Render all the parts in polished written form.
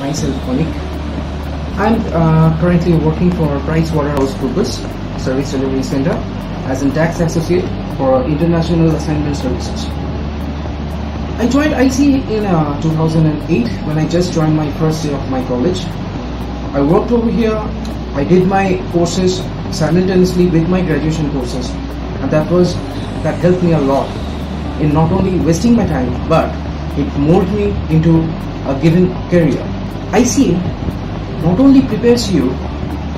myself Anik. I'm currently working for PricewaterhouseCoopers Service Delivery Center as a tax associate for International Assignment Services. I joined ICA in 2008 when I just joined my first year of my college. I worked over here. I did my courses simultaneously with my graduation courses, and that helped me a lot in not only wasting my time, but it molded me into a given career. ICA not only prepares you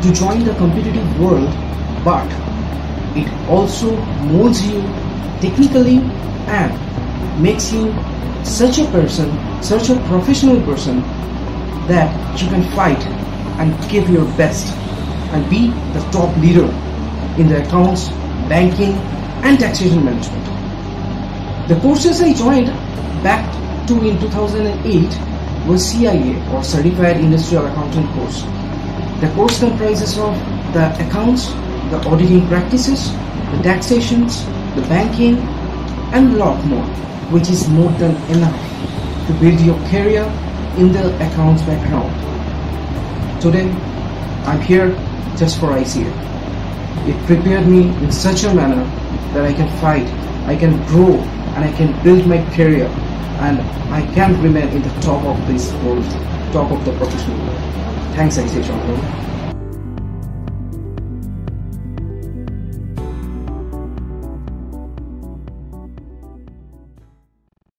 to join the competitive world, but it also molds you technically and makes you such a person, such a professional person that you can fight and give your best and be the top leader in the accounts, banking and taxation management. The courses I joined back to in 2008 was CIA or Certified Industrial Accountant course. The course comprises of the accounts, the auditing practices, the taxations, the banking and a lot more, which is more than enough to build your career in the accounts background. Today, I'm here just for ICA. It prepared me in such a manner that I can fight, I can grow and I can build my career, and I can remain in the top of this world, top of the professional world. Thanks ICA.